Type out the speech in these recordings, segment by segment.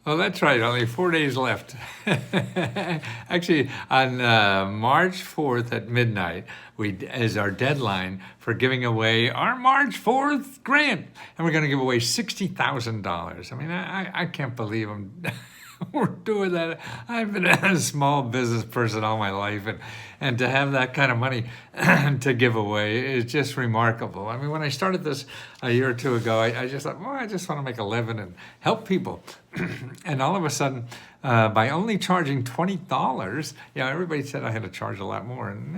Oh, that's right. Only 4 days left. Actually, on March 4th at midnight, we is our deadline for giving away our March 4th grant, and we're going to give away $60,000. I mean, I can't believe I'm we're doing that. I've been a small business person all my life, and to have that kind of money to give away is just remarkable. I mean, when I started this a year or two ago, I just thought, well, I just want to make a living and help people. And all of a sudden, by only charging $20, everybody said I had to charge a lot more. And,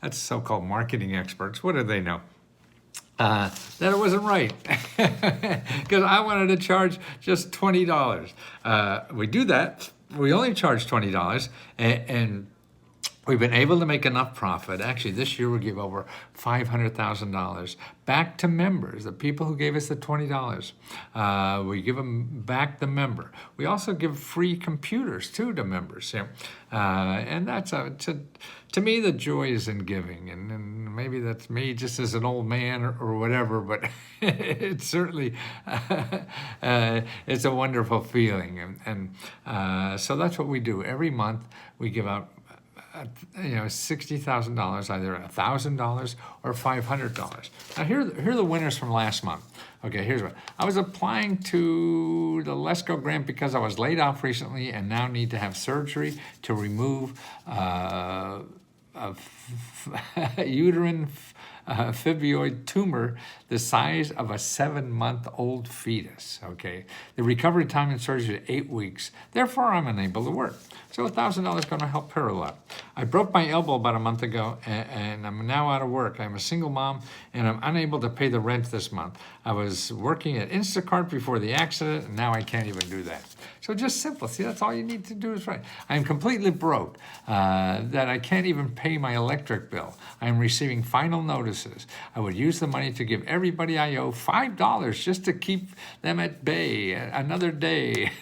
that's so-called marketing experts. What do they know? That it wasn't right because I wanted to charge just $20. We do that. We only charge $20, and we've been able to make enough profit. Actually, this year we give over $500,000 back to members, the people who gave us the $20. We give them back the member. We also give free computers too to members. And that's to me, the joy is in giving. And maybe that's me just as an old man or whatever, but it's certainly, it's a wonderful feeling. And so that's what we do. Every month we give out $60,000, either $1,000 or $500. Now here are the winners from last month. Okay, here's what I was applying to the Lesco grant because I was laid off recently and now need to have surgery to remove a uterine fibroid tumor the size of a 7-month-old fetus. Okay, the recovery time in surgery is 8 weeks. Therefore, I'm unable to work. So $1,000 is going to help her a lot. I broke my elbow about a month ago, and I'm now out of work. I'm a single mom, and I'm unable to pay the rent this month. I was working at Instacart before the accident, and now I can't even do that. So just simple. See, that's all you need to do is right. I am completely broke, that I can't even pay my electric bill. I am receiving final notices. I would use the money to give everybody I owe $5 just to keep them at bay another day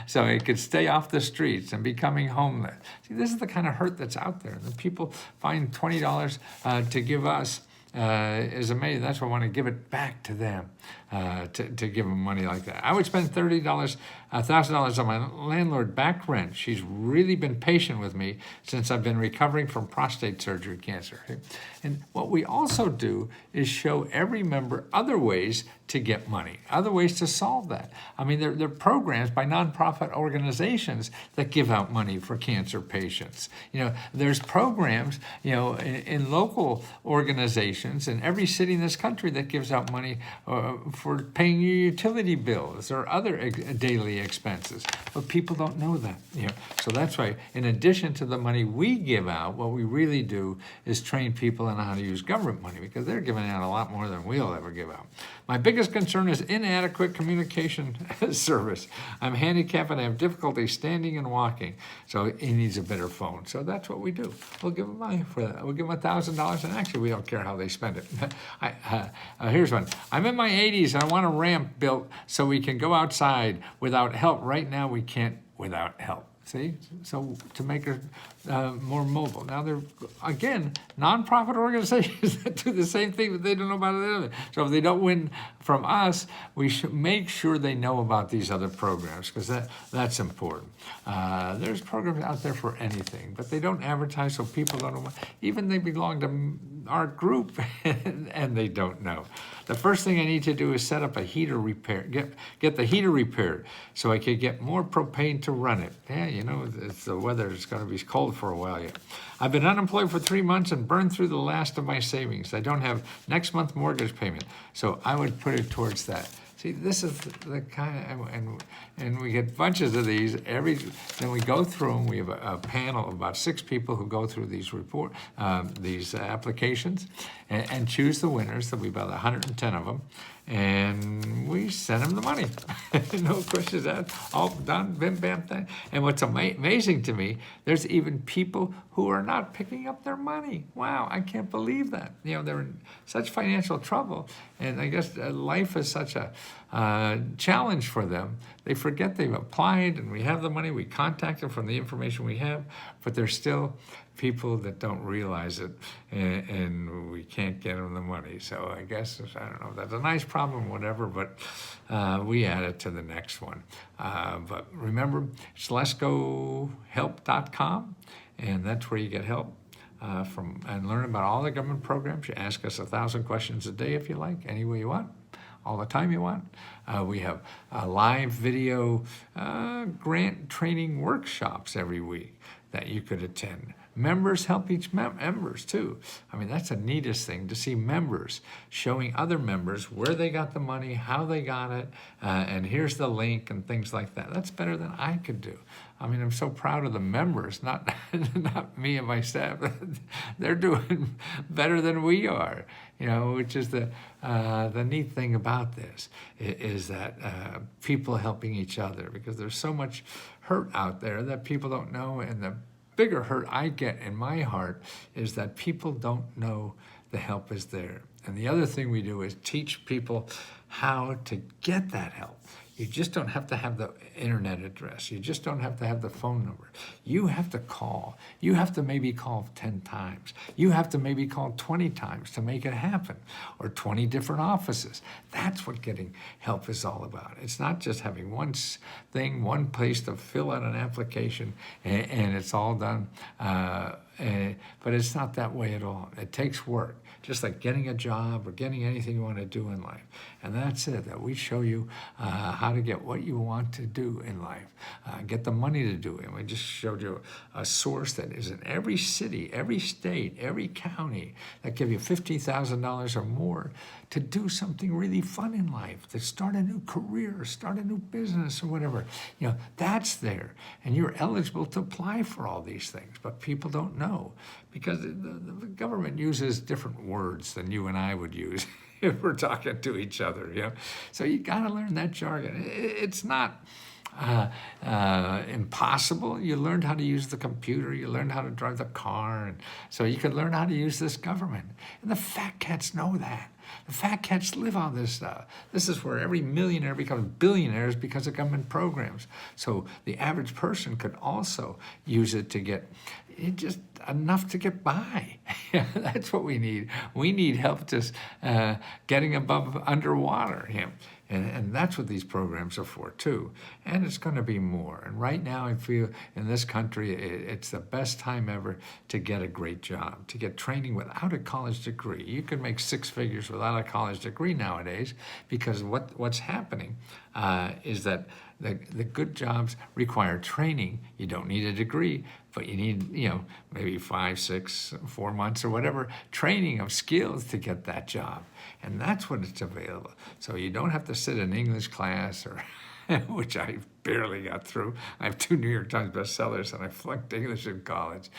so I could stay off the streets and becoming homeless. See, this is the kind of hurt that's out there. The people find $20 to give us is amazing. That's why I want to give it back to them, to give them money like that. I would spend $1,000 on my landlord back rent. She's really been patient with me since I've been recovering from prostate surgery cancer. And what we also do is show every member other ways to get money, other ways to solve that. I mean, there are programs by nonprofit organizations that give out money for cancer patients. There's programs, in local organizations in every city in this country that gives out money for paying your utility bills or other daily expenses. But people don't know that. So that's why, in addition to the money we give out, what we really do is train people on how to use government money, because they're giving out a lot more than we'll ever give out. My biggest concern is inadequate communication service. I'm handicapped and I have difficulty standing and walking, so he needs a better phone. So that's what we do. We'll give him money for that. We'll give him $1,000, and actually we don't care how they spend it. Here's one. I'm in my 80s and I want a ramp built so we can go outside without help. Right now we can't without help. See, so to make her more mobile. Now they're, again, nonprofit organizations that do the same thing, but they don't know about the other. So if they don't win from us, we should make sure they know about these other programs, because that's important. There's programs out there for anything, but they don't advertise, so people don't know. Even they belong to our group, and they don't know. The first thing I need to do is set up a heater repair, get the heater repaired, so I could get more propane to run it. Yeah, it's the weather is going to be cold for a while yet. I've been unemployed for 3 months and burned through the last of my savings. I don't have next month mortgage payment, so I would put it towards that. See, this is the kind of, and we get bunches of these then we go through them. We have a panel of about 6 people who go through these these applications and choose the winners. There'll be about 110 of them, and we send them the money. No questions asked. All done, bim, bam, thing. And what's amazing to me, there's even people who are not picking up their money. Wow, I can't believe that. They're in such financial trouble, and I guess life is such a challenge for them. They forget they've applied, and we have the money. We contact them from the information we have, but they're still people that don't realize it, and we can't get them the money. So I guess, I don't know, that's a nice problem, whatever, but we add it to the next one. But remember, it's lescohelp.com, and that's where you get help. And learn about all the government programs. You ask us 1,000 questions a day if you like, any way you want, all the time you want. We have live video grant training workshops every week that you could attend. Members help each members too. I mean, that's the neatest thing, to see members showing other members where they got the money, how they got it, and here's the link and things like that. That's better than I could do. I mean, I'm so proud of the members, not me and my staff. They're doing better than we are, which is the neat thing about this, is that people helping each other, because there's so much hurt out there that people don't know, and the bigger hurt I get in my heart is that people don't know the help is there. And the other thing we do is teach people how to get that help. You just don't have to have the internet address. You just don't have to have the phone number. You have to call. You have to maybe call 10 times. You have to maybe call 20 times to make it happen, or 20 different offices. That's what getting help is all about. It's not just having one thing, one place to fill out an application, and it's all done. But it's not that way at all. It takes work, just like getting a job or getting anything you want to do in life. And that's it, that we show you how to get what you want to do in life, get the money to do it. And we just showed you a source that is in every city, every state, every county, that give you $50,000 or more to do something really fun in life, to start a new career, start a new business or whatever. That's there. And you're eligible to apply for all these things, but people don't know, because the government uses different words than you and I would use if we're talking to each other. So you got to learn that jargon. It's not impossible. You learned how to use the computer. You learned how to drive the car. And so you can learn how to use this government. And the fat cats know that. The fat cats live on this stuff. This is where every millionaire becomes billionaires because of government programs. So the average person could also use it to get just enough to get by. That's what we need. We need help just getting above underwater. And that's what these programs are for too. And it's going to be more. And right now I feel in this country, it's the best time ever to get a great job, to get training without a college degree. You can make 6 figures without a college degree nowadays, because what's happening is that the good jobs require training. You don't need a degree, but you need, maybe 5, 6, 4 months or whatever, training of skills to get that job. And that's when it's available. So you don't have to sit in English class, or which I barely got through. I have 2 New York Times bestsellers, and I flunked English in college.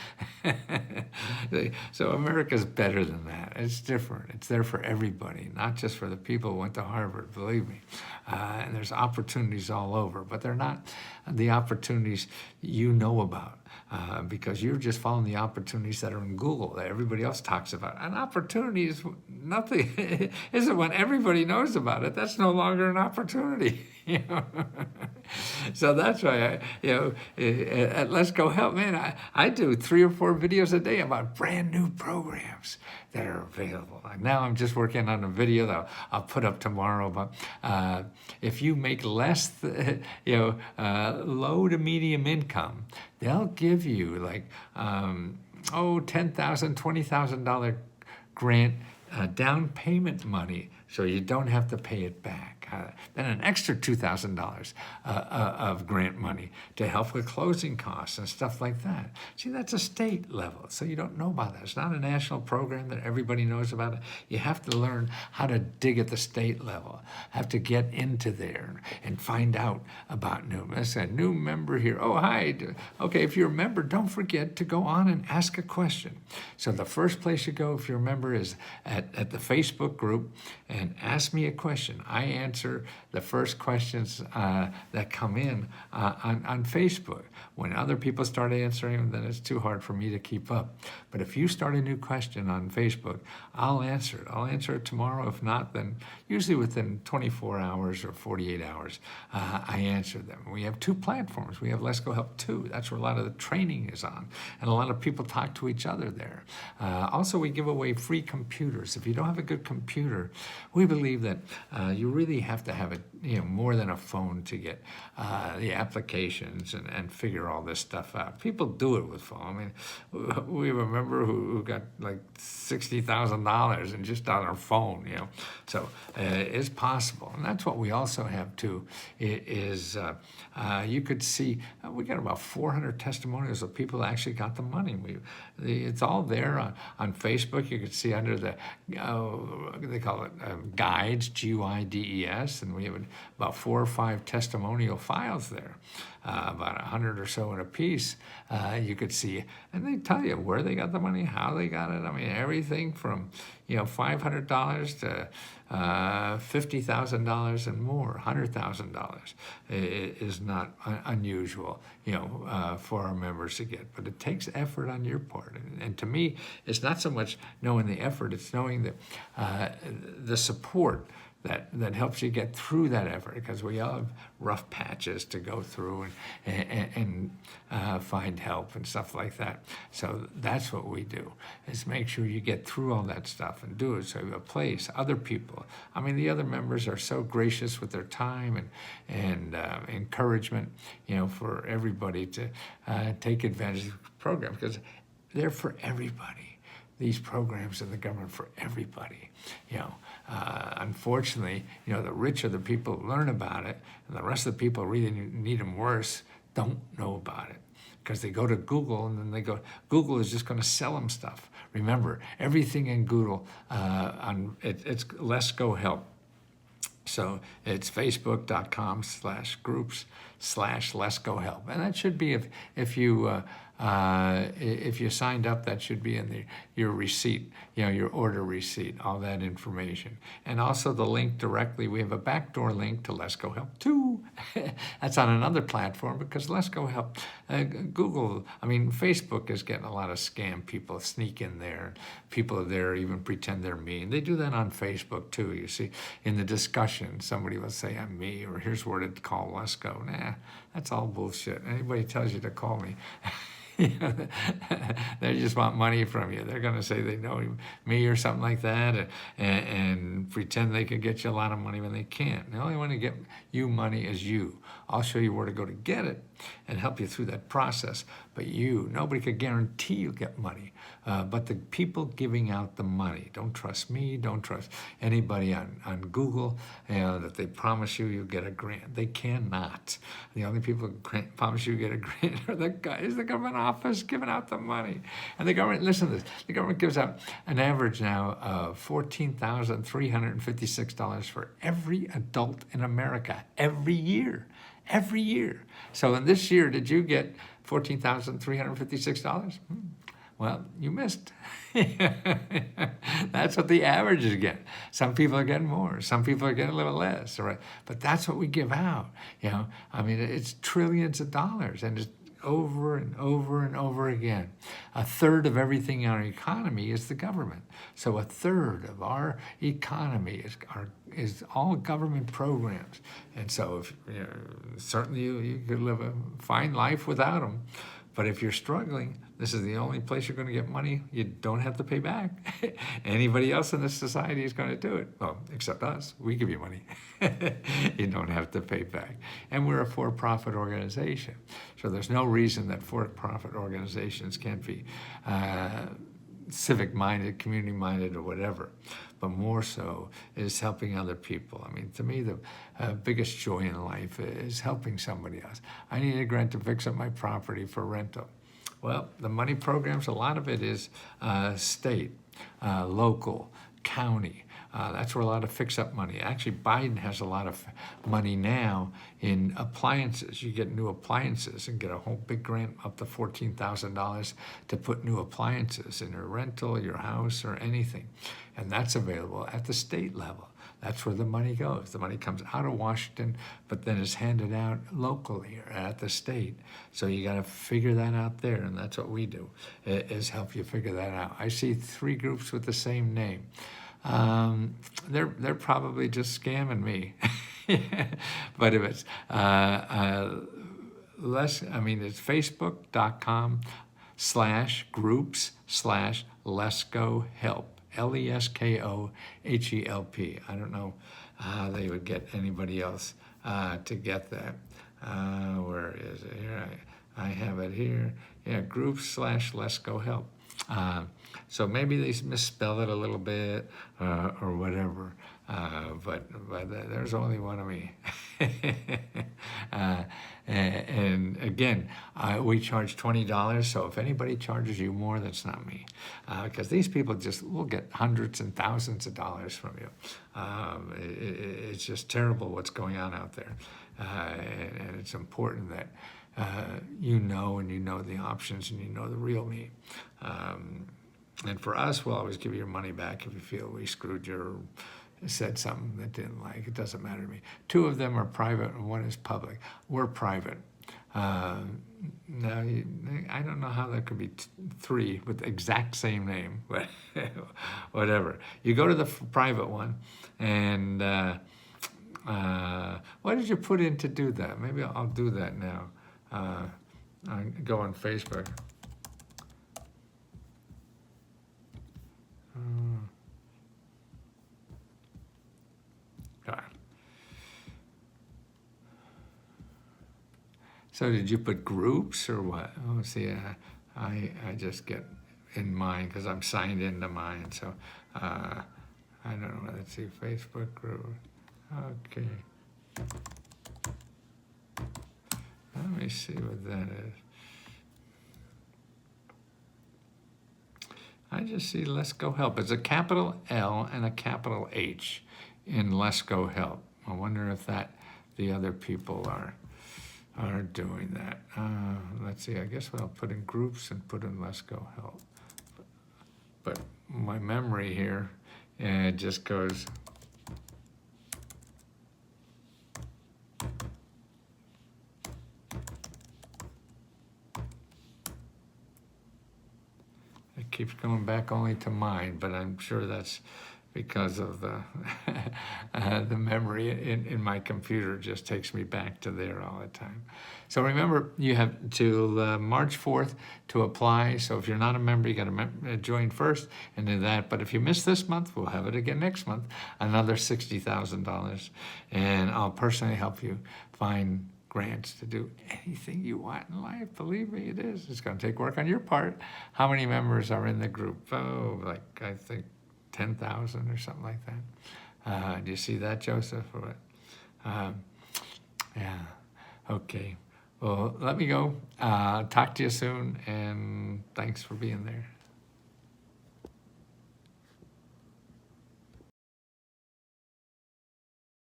So America's better than that. It's different. It's there for everybody, not just for the people who went to Harvard, believe me. And there's opportunities all over, but they're not the opportunities you know about. Because you're just following the opportunities that are in Google that everybody else talks about. And opportunity is nothing, isn't when everybody knows about it. That's no longer an opportunity. So that's why at Lesco Help, man, I do 3 or 4 videos a day about brand new programs that are available. Now I'm just working on a video that I'll put up tomorrow about if you make less, low to medium income, they'll give you like $10,000, $20,000 grant down payment money, so you don't have to pay it back. Then an extra $2,000 of grant money to help with closing costs and stuff like that. See, that's a state level, so you don't know about that. It's not a national program that everybody knows about. You have to learn how to dig at the state level, have to get into there and find out about new. Let's say, new member here. Oh, hi. Okay, if you're a member, don't forget to go on and ask a question. So the first place you go if you're a member is at at the Facebook group and ask me a question. I answer the first questions that come in on Facebook. When other people start answering them, then it's too hard for me to keep up. But if you start a new question on Facebook, I'll answer it. I'll answer it tomorrow. If not, then usually within 24 hours or 48 hours, I answer them. We have two platforms. We have Lesco Help 2. That's where a lot of the training is on. And a lot of people talk to each other there. Also, we give away free computers. If you don't have a good computer, we believe that you really have to have more than a phone to get the applications and figure all this stuff out. People do it with phone. I mean, we have a member who got like $60,000 and just on her phone, So it's possible. And that's what we also have too, is you could see, we got about 400 testimonials of people that actually got the money. It's all there on Facebook. You could see under the, they call it guides, Guides, and we have about 4 or 5 testimonial files there, about 100 or so in a piece. You could see, and they tell you where they got the money, how they got it. I mean, everything from $500 to $50,000 and more, $100,000 is not unusual, for our members to get. But it takes effort on your part, and to me, it's not so much knowing the effort; it's knowing that the support that helps you get through that effort, because we all have rough patches to go through and find help and stuff like that. So that's what we do, is make sure you get through all that stuff and do it. So you place other people. I mean, the other members are so gracious with their time and encouragement, for everybody to take advantage of the program, because they're for everybody. These programs in the government for everybody. Unfortunately, the rich are the people who learn about it, and the rest of the people who really need them worse don't know about it, because they go to Google and then they go, Google is just going to sell them stuff. Remember, everything in Google, it's Lesco Help. So it's facebook.com/groups/Lesco Help. And that should be, if you signed up, that should be in your receipt, your order receipt, all that information. And also the link directly, we have a backdoor link to Lesco Help 2. That's on another platform, because Lesco Help, Facebook is getting a lot of scam people sneak in there. People there even pretend they're me. And they do that on Facebook too. You see, in the discussion, somebody will say, I'm me, or here's where to call Lesco. Nah, that's all bullshit. Anybody tells you to call me, they just want money from you. They're going to say they know me or something like that, and pretend they can get you a lot of money when they can't. The only one to get you money is you. I'll show you where to go to get it and help you through that process. But nobody could guarantee you'll get money. But the people giving out the money, don't trust me, don't trust anybody on Google, that they promise you'll get a grant. They cannot. The only people who promise you get a grant are the guys, the government office giving out the money. And the government, listen to this, the government gives out an average now of $14,356 for every adult in America every year. Every year. So in this year, did you get $14,356? Well, you missed. That's what the averages get. Some people are getting more. Some people are getting a little less. All right? But that's what we give out. It's trillions of dollars, and it's over and over and over again. A third of everything in our economy is the government. So a third of our economy is all government programs. And so certainly you could live a fine life without them. But if you're struggling, this is the only place you're going to get money you don't have to pay back. Anybody else in this society is going to do it. Well, except us. We give you money. You don't have to pay back. And we're a for-profit organization. So there's no reason that for-profit organizations can't be civic-minded, community-minded, or whatever. But more so is helping other people. To me, the biggest joy in life is helping somebody else. I need a grant to fix up my property for rental. Well, the money programs, a lot of it is state, local, county. That's where a lot of fix-up money. Actually, Biden has a lot of money now in appliances. You get new appliances and get a whole big grant up to $14,000 to put new appliances in your rental, your house, or anything. And that's available at the state level. That's where the money goes. The money comes out of Washington, but then is handed out locally or at the state. So you got to figure that out there, and that's what we do, is help you figure that out. I see 3 groups with the same name. They're probably just scamming me. But if it's it's facebook.com/groups/Lesco help. LESKOHELP. I don't know how they would get anybody else to get that. Where is it? Here I have it here. Yeah, groups/Lesco help. So maybe they misspell it a little bit or whatever. But there's only one of me. And again, we charge $20. So if anybody charges you more, that's not me, because these people will get hundreds and thousands of dollars from you. It's just terrible what's going on out there, and it's important that you know the options and you know the real me. And for us, we'll always give you your money back if you feel we screwed you or said something that didn't like. It doesn't matter to me. 2 of them are private and 1 is public. We're private. Now, I don't know how there could be 3 with the exact same name, but whatever. You go to the private one, and what did you put in to do that? Maybe I'll do that now. I go on Facebook. So did you put groups or what? Oh, see, I just get in mine because I'm signed into mine. So I don't know. Let's see, Facebook group. Okay. Let me see what that is. I just see Lesco Help. It's a capital L and a capital H in Lesco Help. I wonder if the other people are doing that. Let's see, I guess I'll put in groups and put in Lesco Help. But my memory here just goes. It keeps going back only to mine, but I'm sure that's because of the memory in my computer just takes me back to there all the time. So remember, you have till March 4th to apply. So if you're not a member, you got to join first and do that. But if you miss this month, we'll have it again next month, another $60,000. And I'll personally help you find grants to do anything you want in life. Believe me, it is. It's going to take work on your part. How many members are in the group? Oh, like I think 10,000 or something like that. Do you see that, Joseph? Or what? Yeah. Okay. Well, let me go. Talk to you soon, and thanks for being there.